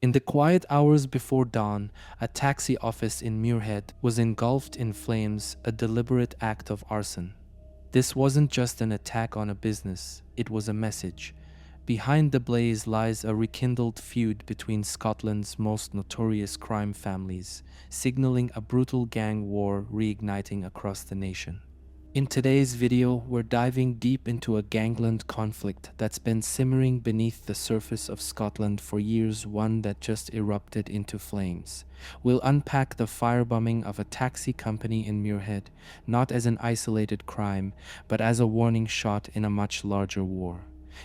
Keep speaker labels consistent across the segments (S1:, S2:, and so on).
S1: In the quiet hours before dawn, a taxi office in Muirhead was engulfed in flames, a deliberate act of arson. This wasn't just an attack on a business, it was a message. Behind the blaze lies a rekindled feud between Scotland's most notorious crime families, signaling a brutal gang war reigniting across the nation. In today's video, we're diving deep into a gangland conflict that's been simmering beneath the surface of Scotland for years, one that just erupted into flames. We'll unpack the firebombing of a taxi company in Muirhead, not as an isolated crime, but as a warning shot in a much larger war.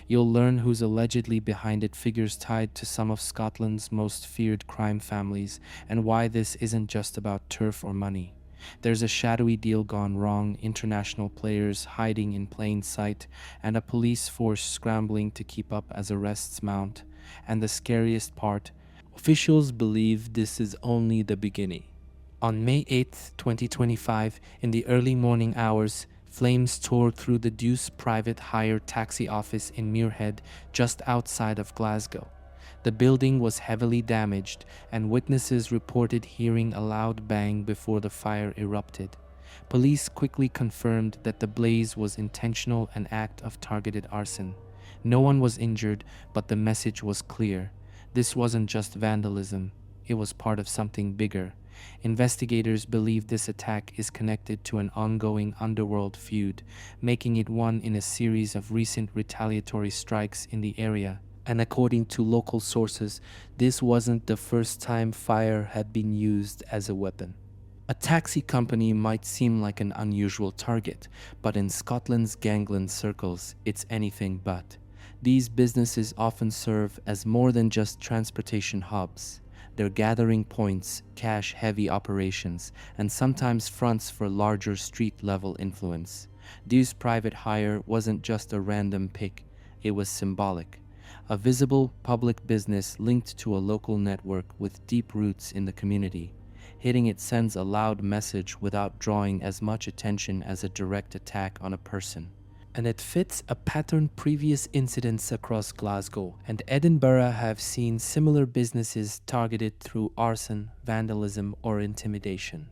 S1: You'll learn who's allegedly behind it, figures tied to some of Scotland's most feared crime families, and why this isn't just about turf or money. There's a shadowy deal gone wrong, international players hiding in plain sight, and a police force scrambling to keep up as arrests mount. And the scariest part, officials believe this is only the beginning. On May 8, 2025, in the early morning hours, flames tore through the Deuce Private Hire taxi office in Muirhead, just outside of Glasgow. The building was heavily damaged, and witnesses reported hearing a loud bang before the fire erupted. Police quickly confirmed that the blaze was intentional, an act of targeted arson. No one was injured, but the message was clear. This wasn't just vandalism, it was part of something bigger. Investigators believe this attack is connected to an ongoing underworld feud, making it one in a series of recent retaliatory strikes in the area. And according to local sources, this wasn't the first time fire had been used as a weapon. A taxi company might seem like an unusual target, but in Scotland's gangland circles, it's anything but. These businesses often serve as more than just transportation hubs. They're gathering points, cash-heavy operations, and sometimes fronts for larger street-level influence. Deuce Private Hire wasn't just a random pick, it was symbolic. A visible public business linked to a local network with deep roots in the community. Hitting it sends a loud message without drawing as much attention as a direct attack on a person. And it fits a pattern. Previous incidents across Glasgow and Edinburgh have seen similar businesses targeted through arson, vandalism, or intimidation.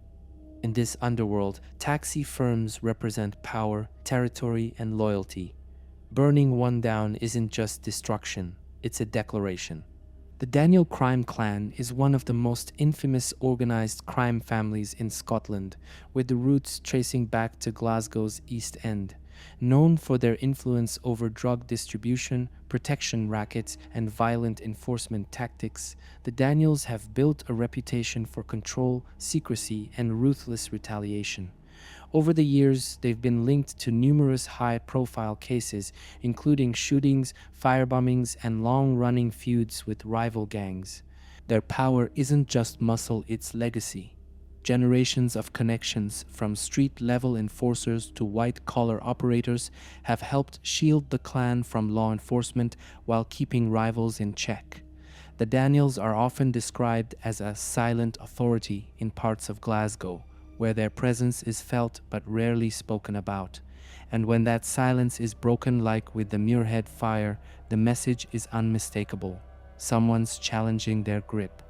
S1: In this underworld, taxi firms represent power, territory, and loyalty. Burning one down isn't just destruction, it's a declaration. The Daniel crime clan is one of the most infamous organized crime families in Scotland, with the roots tracing back to Glasgow's East End. Known for their influence over drug distribution, protection rackets, and violent enforcement tactics, the Daniels have built a reputation for control, secrecy, and ruthless retaliation. Over the years, they've been linked to numerous high-profile cases, including shootings, firebombings, and long-running feuds with rival gangs. Their power isn't just muscle, it's legacy. Generations of connections, from street-level enforcers to white-collar operators, have helped shield the clan from law enforcement while keeping rivals in check. The Daniels are often described as a silent authority in parts of Glasgow, where their presence is felt but rarely spoken about. And when that silence is broken, like with the Muirhead fire, the message is unmistakable. Someone's challenging their grip.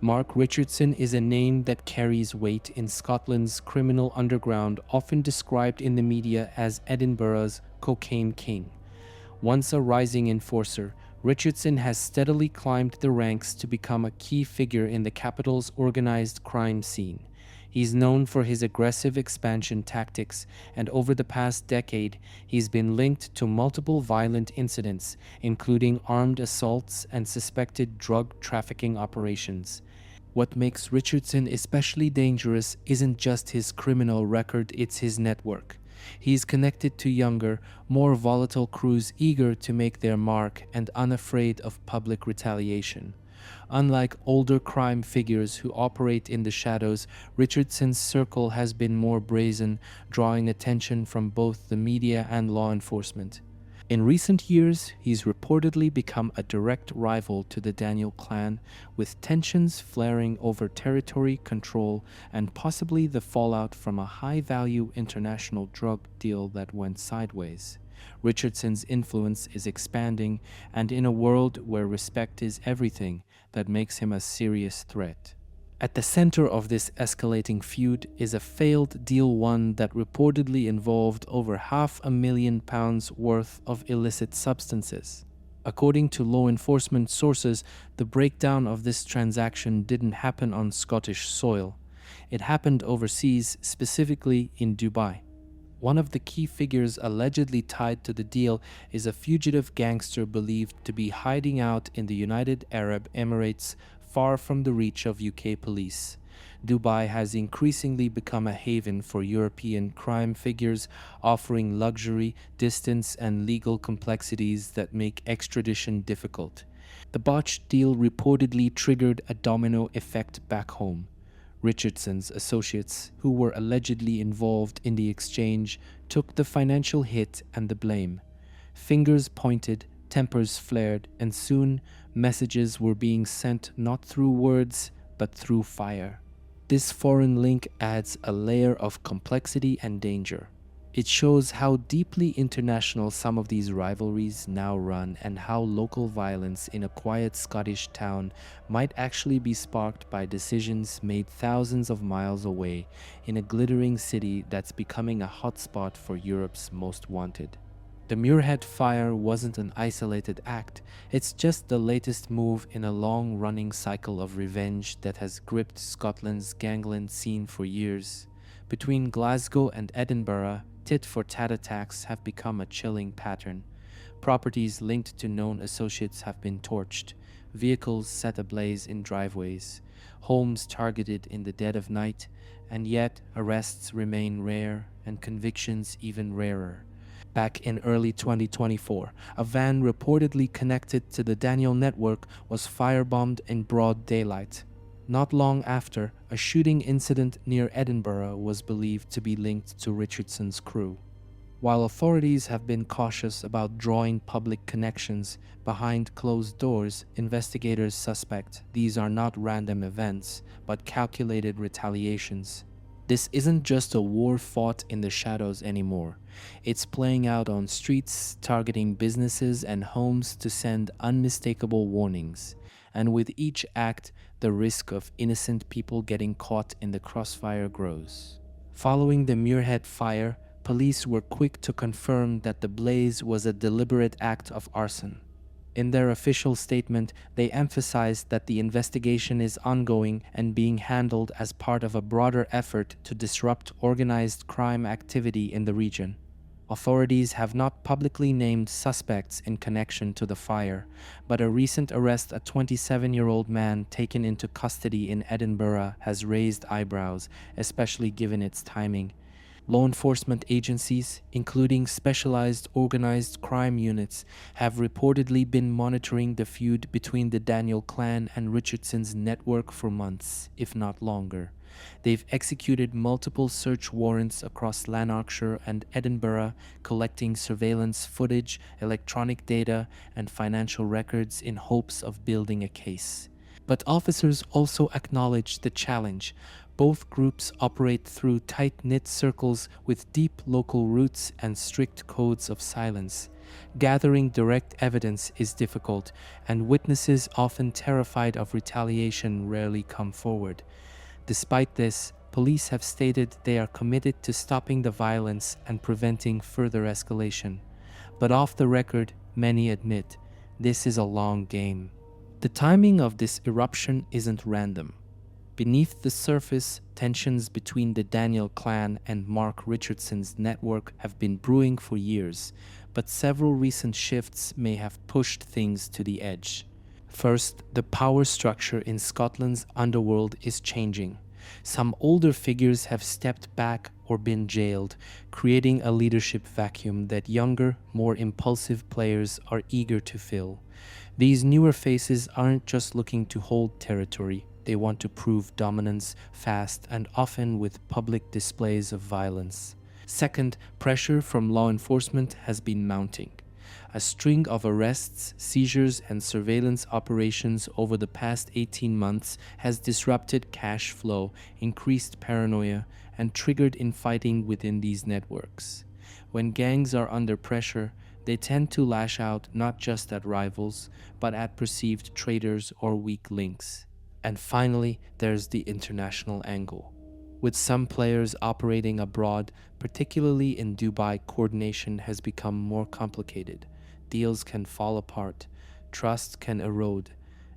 S1: Mark Richardson is a name that carries weight in Scotland's criminal underground, often described in the media as Edinburgh's cocaine king. Once a rising enforcer, Richardson has steadily climbed the ranks to become a key figure in the capital's organized crime scene. He's known for his aggressive expansion tactics, and over the past decade, he's been linked to multiple violent incidents, including armed assaults and suspected drug trafficking operations. What makes Richardson especially dangerous isn't just his criminal record, it's his network. He's connected to younger, more volatile crews eager to make their mark and unafraid of public retaliation. Unlike older crime figures who operate in the shadows, Richardson's circle has been more brazen, drawing attention from both the media and law enforcement. In recent years, he's reportedly become a direct rival to the Daniel clan, with tensions flaring over territory control and possibly the fallout from a high-value international drug deal that went sideways. Richardson's influence is expanding, and in a world where respect is everything, that makes him a serious threat. At the center of this escalating feud is a failed deal, one that reportedly involved over £500,000 worth of illicit substances. According to law enforcement sources, the breakdown of this transaction didn't happen on Scottish soil. It happened overseas, specifically in Dubai. One of the key figures allegedly tied to the deal is a fugitive gangster believed to be hiding out in the United Arab Emirates, far from the reach of UK police. Dubai has increasingly become a haven for European crime figures, offering luxury, distance, and legal complexities that make extradition difficult. The botched deal reportedly triggered a domino effect back home. Richardson's associates, who were allegedly involved in the exchange, took the financial hit and the blame. Fingers pointed, tempers flared, and soon messages were being sent not through words, but through fire. This foreign link adds a layer of complexity and danger. It shows how deeply international some of these rivalries now run, and how local violence in a quiet Scottish town might actually be sparked by decisions made thousands of miles away in a glittering city that's becoming a hotspot for Europe's most wanted. The Muirhead fire wasn't an isolated act, it's just the latest move in a long-running cycle of revenge that has gripped Scotland's Gangland scene for years. Between Glasgow and Edinburgh, tit-for-tat attacks have become a chilling pattern. Properties linked to known associates have been torched, vehicles set ablaze in driveways, homes targeted in the dead of night, and yet arrests remain rare and convictions even rarer. Back in early 2024, a van reportedly connected to the Daniel network was firebombed in broad daylight. Not long after, a shooting incident near Edinburgh was believed to be linked to Richardson's crew. While authorities have been cautious about drawing public connections, behind closed doors, investigators suspect these are not random events, but calculated retaliations. This isn't just a war fought in the shadows anymore. It's playing out on streets, targeting businesses and homes to send unmistakable warnings. And with each act, the risk of innocent people getting caught in the crossfire grows. Following the Muirhead fire, police were quick to confirm that the blaze was a deliberate act of arson. In their official statement, they emphasized that the investigation is ongoing and being handled as part of a broader effort to disrupt organized crime activity in the region. Authorities have not publicly named suspects in connection to the fire, but a recent arrest of a 27-year-old man taken into custody in Edinburgh has raised eyebrows, especially given its timing. Law enforcement agencies, including specialized organized crime units, have reportedly been monitoring the feud between the Daniel clan and Richardson's network for months, if not longer. They've executed multiple search warrants across Lanarkshire and Edinburgh, collecting surveillance footage, electronic data, and financial records in hopes of building a case. But officers also acknowledge the challenge. Both groups operate through tight-knit circles with deep local roots and strict codes of silence. Gathering direct evidence is difficult, and witnesses often terrified of retaliation rarely come forward. Despite this, police have stated they are committed to stopping the violence and preventing further escalation. But off the record, many admit this is a long game. The timing of this eruption isn't random. Beneath the surface, tensions between the Daniel clan and Mark Richardson's network have been brewing for years, but several recent shifts may have pushed things to the edge. First, the power structure in Scotland's underworld is changing. Some older figures have stepped back or been jailed, creating a leadership vacuum that younger, more impulsive players are eager to fill. These newer faces aren't just looking to hold territory. They want to prove dominance fast and often with public displays of violence. Second, pressure from law enforcement has been mounting. A string of arrests, seizures, and surveillance operations over the past 18 months has disrupted cash flow, increased paranoia, and triggered infighting within these networks. When gangs are under pressure, they tend to lash out not just at rivals, but at perceived traitors or weak links. And finally, there's the international angle. With some players operating abroad, particularly in Dubai, coordination has become more complicated. Deals can fall apart, trust can erode,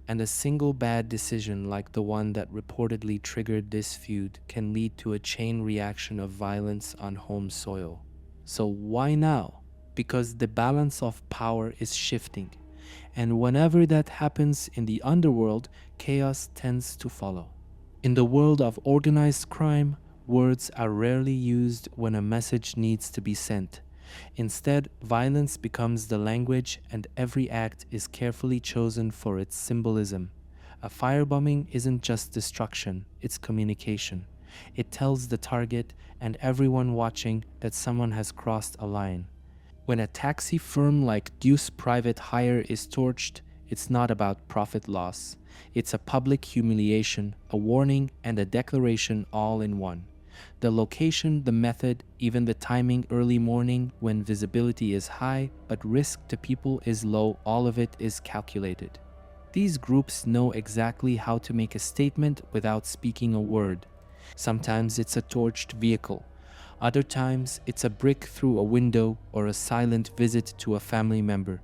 S1: and a single bad decision like the one that reportedly triggered this feud can lead to a chain reaction of violence on home soil. So why now? Because the balance of power is shifting, and whenever that happens in the underworld, chaos tends to follow. In the world of organized crime, words are rarely used when a message needs to be sent. Instead, violence becomes the language, and every act is carefully chosen for its symbolism. A firebombing isn't just destruction, it's communication. It tells the target and everyone watching that someone has crossed a line. When a taxi firm like Deuce Private Hire is torched, it's not about profit loss. It's a public humiliation, a warning, and a declaration all in one. The location, the method, even the timing, early morning when visibility is high but risk to people is low, all of it is calculated. These groups know exactly how to make a statement without speaking a word. Sometimes it's a torched vehicle. Other times it's a brick through a window or a silent visit to a family member.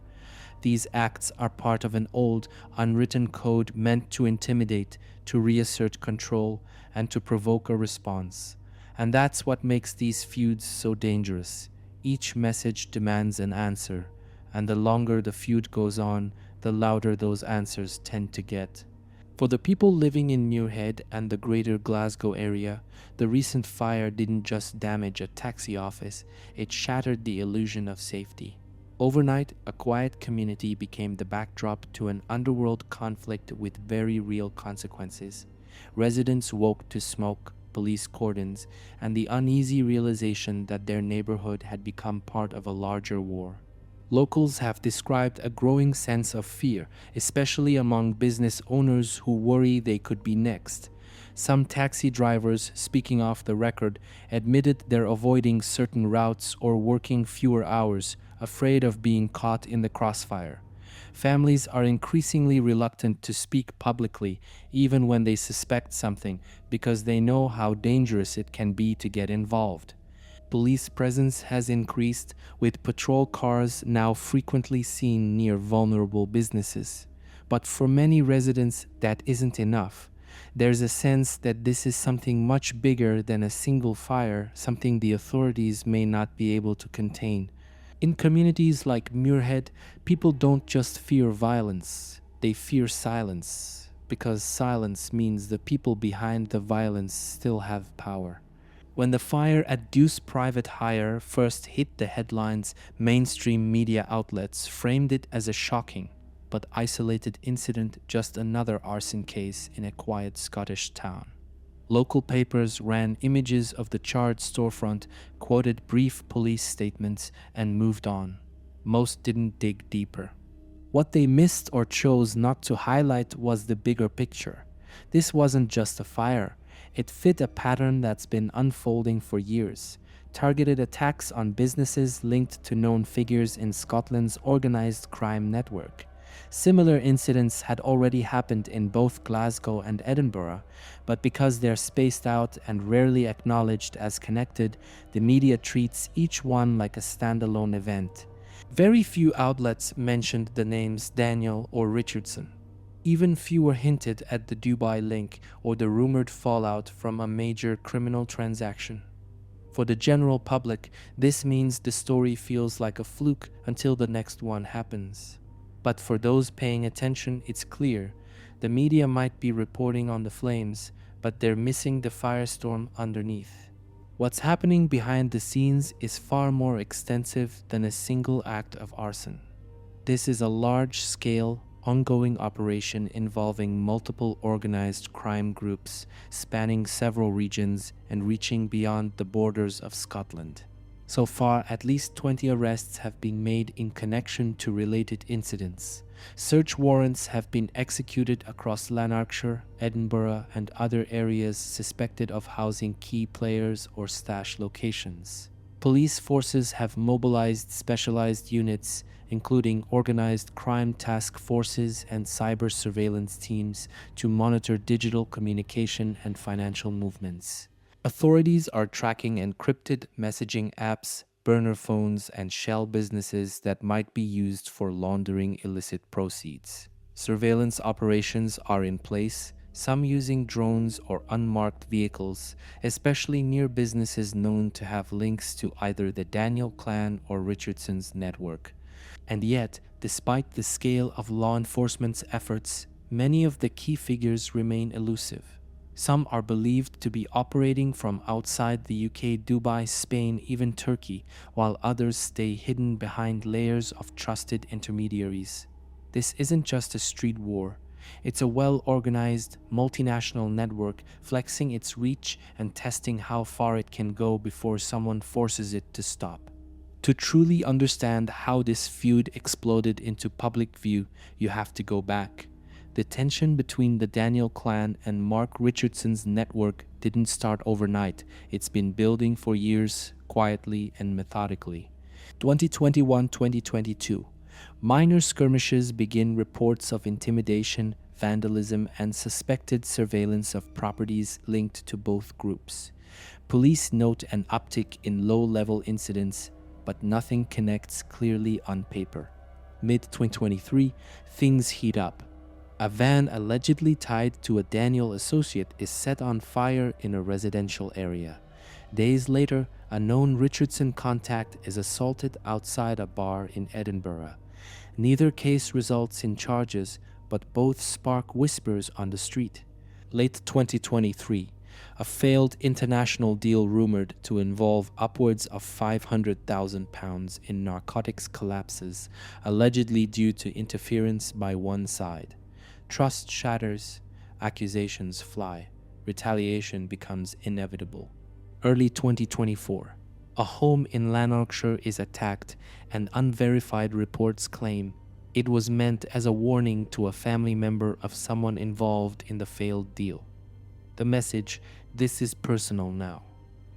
S1: These acts are part of an old, unwritten code meant to intimidate, to reassert control, and to provoke a response. And that's what makes these feuds so dangerous. Each message demands an answer, and the longer the feud goes on, the louder those answers tend to get. For the people living in Muirhead and the greater Glasgow area, the recent fire didn't just damage a taxi office, it shattered the illusion of safety. Overnight, a quiet community became the backdrop to an underworld conflict with very real consequences. Residents woke to smoke, police cordons, and the uneasy realization that their neighborhood had become part of a larger war. Locals have described a growing sense of fear, especially among business owners who worry they could be next. Some taxi drivers, speaking off the record, admitted they're avoiding certain routes or working fewer hours, afraid of being caught in the crossfire. Families are increasingly reluctant to speak publicly, even when they suspect something, because they know how dangerous it can be to get involved. Police presence has increased, with patrol cars now frequently seen near vulnerable businesses. But for many residents, that isn't enough. There's a sense that this is something much bigger than a single fire, something the authorities may not be able to contain. In communities like Muirhead, people don't just fear violence, they fear silence, because silence means the people behind the violence still have power. When the fire at Deuce Private Hire first hit the headlines, mainstream media outlets framed it as a shocking but isolated incident, just another arson case in a quiet Scottish town. Local papers ran images of the charred storefront, quoted brief police statements, and moved on. Most didn't dig deeper. What they missed or chose not to highlight was the bigger picture. This wasn't just a fire. It fit a pattern that's been unfolding for years. Targeted attacks on businesses linked to known figures in Scotland's organised crime network. Similar incidents had already happened in both Glasgow and Edinburgh, but because they're spaced out and rarely acknowledged as connected, the media treats each one like a standalone event. Very few outlets mentioned the names Daniel or Richardson. Even fewer hinted at the Dubai link or the rumored fallout from a major criminal transaction. For the general public, this means the story feels like a fluke until the next one happens. But for those paying attention, it's clear. The media might be reporting on the flames, but they're missing the firestorm underneath. What's happening behind the scenes is far more extensive than a single act of arson. This is a large-scale, ongoing operation involving multiple organized crime groups spanning several regions and reaching beyond the borders of Scotland. So far, at least 20 arrests have been made in connection to related incidents. Search warrants have been executed across Lanarkshire, Edinburgh, and other areas suspected of housing key players or stash locations. Police forces have mobilized specialized units, including organized crime task forces and cyber surveillance teams, to monitor digital communication and financial movements. Authorities are tracking encrypted messaging apps, burner phones, and shell businesses that might be used for laundering illicit proceeds. Surveillance operations are in place, some using drones or unmarked vehicles, especially near businesses known to have links to either the Daniel clan or Richardson's network. And yet, despite the scale of law enforcement's efforts, many of the key figures remain elusive. Some are believed to be operating from outside the UK, Dubai, Spain, even Turkey, while others stay hidden behind layers of trusted intermediaries. This isn't just a street war. It's a well-organized, multinational network flexing its reach and testing how far it can go before someone forces it to stop. To truly understand how this feud exploded into public view, you have to go back. The tension between the Daniel clan and Mark Richardson's network didn't start overnight. It's been building for years, quietly and methodically. 2021-2022. Minor skirmishes begin, reports of intimidation, vandalism, and suspected surveillance of properties linked to both groups. Police note an uptick in low-level incidents, but nothing connects clearly on paper. Mid-2023, things heat up. A van allegedly tied to a Daniel associate is set on fire in a residential area. Days later, a known Richardson contact is assaulted outside a bar in Edinburgh. Neither case results in charges, but both spark whispers on the street. Late 2023, a failed international deal rumored to involve upwards of £500,000 in narcotics collapses, allegedly due to interference by one side. Trust shatters, accusations fly, retaliation becomes inevitable. Early 2024, a home in Lanarkshire is attacked, and unverified reports claim it was meant as a warning to a family member of someone involved in the failed deal. The message: this is personal now.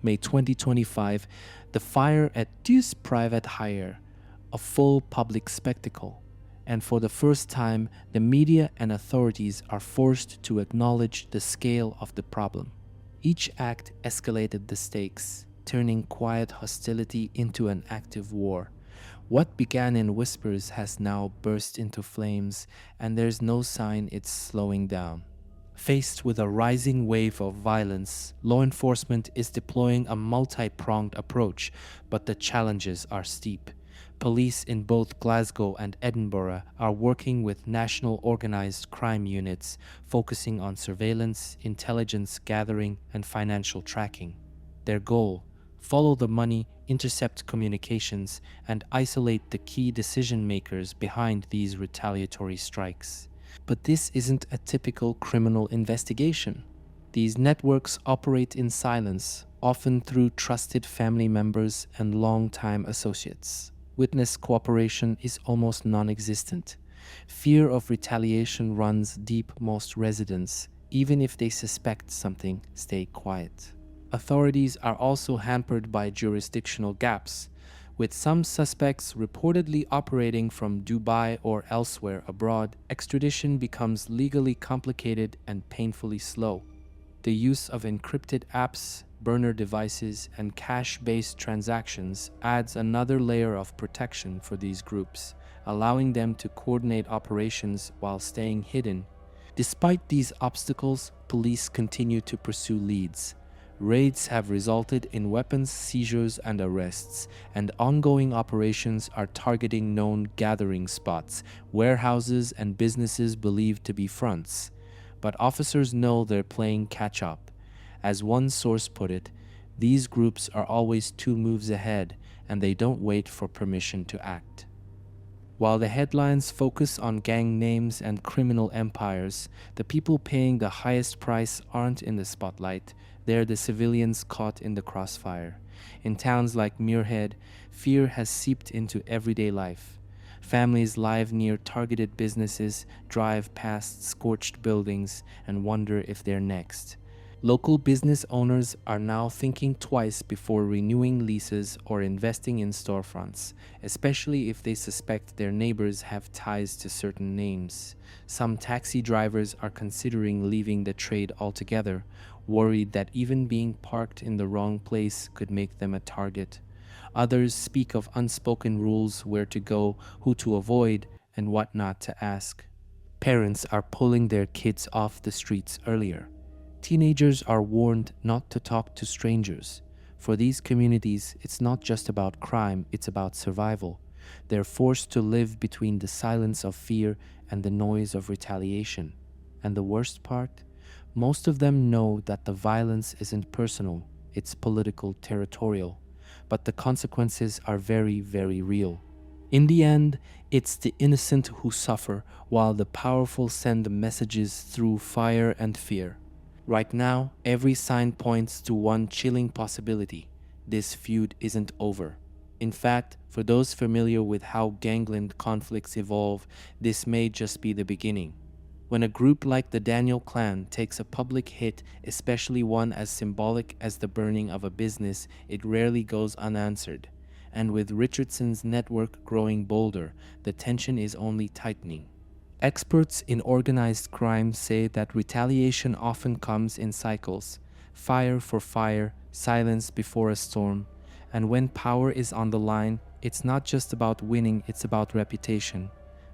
S1: May 2025, the fire at Deuce Private Hire, a full public spectacle. And for the first time, the media and authorities are forced to acknowledge the scale of the problem. Each act escalated the stakes, turning quiet hostility into an active war. What began in whispers has now burst into flames, and there's no sign it's slowing down. Faced with a rising wave of violence, law enforcement is deploying a multi-pronged approach, but the challenges are steep. Police in both Glasgow and Edinburgh are working with national organized crime units, focusing on surveillance, intelligence gathering, and financial tracking. Their goal: follow the money, intercept communications, and isolate the key decision makers behind these retaliatory strikes. But this isn't a typical criminal investigation. These networks operate in silence, often through trusted family members and long-time associates. Witness cooperation is almost non-existent. Fear of retaliation runs deep. Most residents, even if they suspect something, stay quiet. Authorities are also hampered by jurisdictional gaps, with some suspects reportedly operating from Dubai or elsewhere abroad. Extradition becomes legally complicated and painfully slow. The use of encrypted apps, burner devices, and cash-based transactions adds another layer of protection for these groups, allowing them to coordinate operations while staying hidden. Despite these obstacles, police continue to pursue leads. Raids have resulted in weapons seizures and arrests, and ongoing operations are targeting known gathering spots, warehouses, and businesses believed to be fronts. But officers know they're playing catch-up. As one source put it, these groups are always 2 moves ahead, and they don't wait for permission to act. While the headlines focus on gang names and criminal empires, the people paying the highest price aren't in the spotlight. They're the civilians caught in the crossfire. In towns like Muirhead, fear has seeped into everyday life. Families live near targeted businesses, drive past scorched buildings, and wonder if they're next. Local business owners are now thinking twice before renewing leases or investing in storefronts, especially if they suspect their neighbors have ties to certain names. Some taxi drivers are considering leaving the trade altogether, worried that even being parked in the wrong place could make them a target. Others speak of unspoken rules where to go, who to avoid, and what not to ask. Parents are pulling their kids off the streets earlier. Teenagers are warned not to talk to strangers. For these communities, it's not just about crime, it's about survival. They're forced to live between the silence of fear and the noise of retaliation. And the worst part? Most of them know that the violence isn't personal, it's political, territorial. But the consequences are very, very real. In the end, it's the innocent who suffer, while the powerful send messages through fire and fear. Right now, every sign points to one chilling possibility. This feud isn't over. In fact, for those familiar with how gangland conflicts evolve, this may just be the beginning. When a group like the Daniel clan takes a public hit, especially one as symbolic as the burning of a business, it rarely goes unanswered. And with Richardson's network growing bolder, the tension is only tightening. Experts in organized crime say that retaliation often comes in cycles: fire for fire, silence before a storm. And when power is on the line, it's not just about winning, it's about reputation.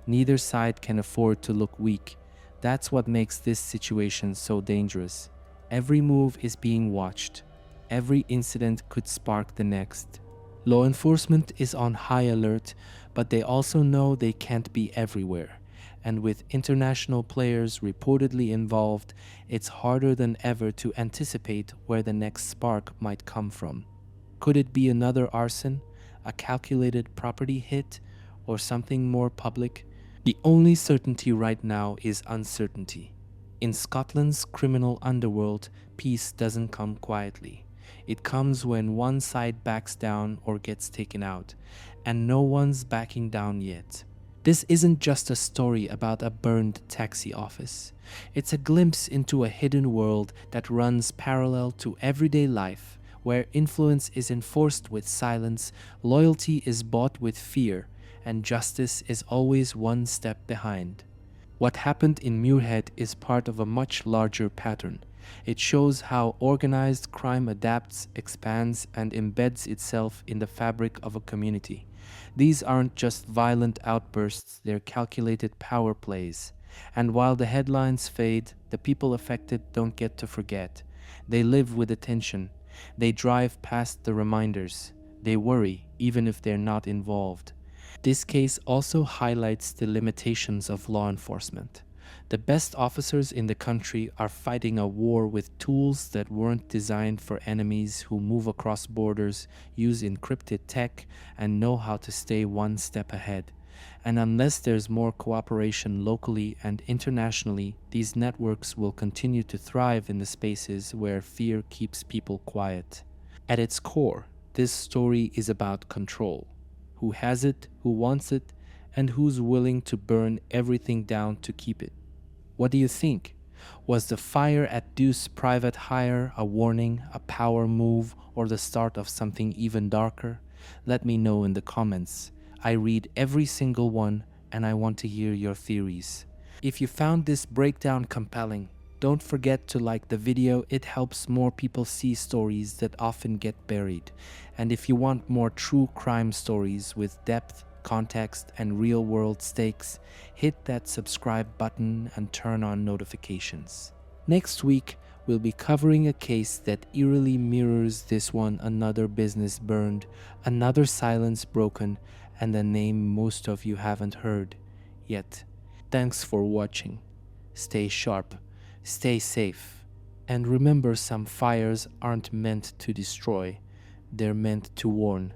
S1: Neither side can afford to look weak. That's what makes this situation so dangerous. Every move is being watched. Every incident could spark the next. Law enforcement is on high alert, but they also know they can't be everywhere. And with international players reportedly involved, it's harder than ever to anticipate where the next spark might come from. Could it be another arson, a calculated property hit, or something more public? The only certainty right now is uncertainty. In Scotland's criminal underworld, peace doesn't come quietly. It comes when one side backs down or gets taken out, and no one's backing down yet. This isn't just a story about a burned taxi office. It's a glimpse into a hidden world that runs parallel to everyday life, where influence is enforced with silence, loyalty is bought with fear, and justice is always one step behind. What happened in Muirhead is part of a much larger pattern. It shows how organized crime adapts, expands, and embeds itself in the fabric of a community. These aren't just violent outbursts, they're calculated power plays. And while the headlines fade, the people affected don't get to forget. They live with the tension. They drive past the reminders. They worry, even if they're not involved. This case also highlights the limitations of law enforcement. The best officers in the country are fighting a war with tools that weren't designed for enemies who move across borders, use encrypted tech, and know how to stay one step ahead. And unless there's more cooperation locally and internationally, these networks will continue to thrive in the spaces where fear keeps people quiet. At its core, this story is about control. Who has it, who wants it, and who's willing to burn everything down to keep it. What do you think? Was the fire at Deuce Private Hire a warning, a power move, or the start of something even darker? Let me know in the comments. I read every single one, and I want to hear your theories. If you found this breakdown compelling, don't forget to like the video. It helps more people see stories that often get buried. And if you want more true crime stories with depth, context, and real-world stakes, hit that subscribe button and turn on notifications. Next week, we'll be covering a case that eerily mirrors this one: another business burned, another silence broken, and a name most of you haven't heard yet. Thanks for watching. Stay sharp, stay safe, and remember, some fires aren't meant to destroy, they're meant to warn.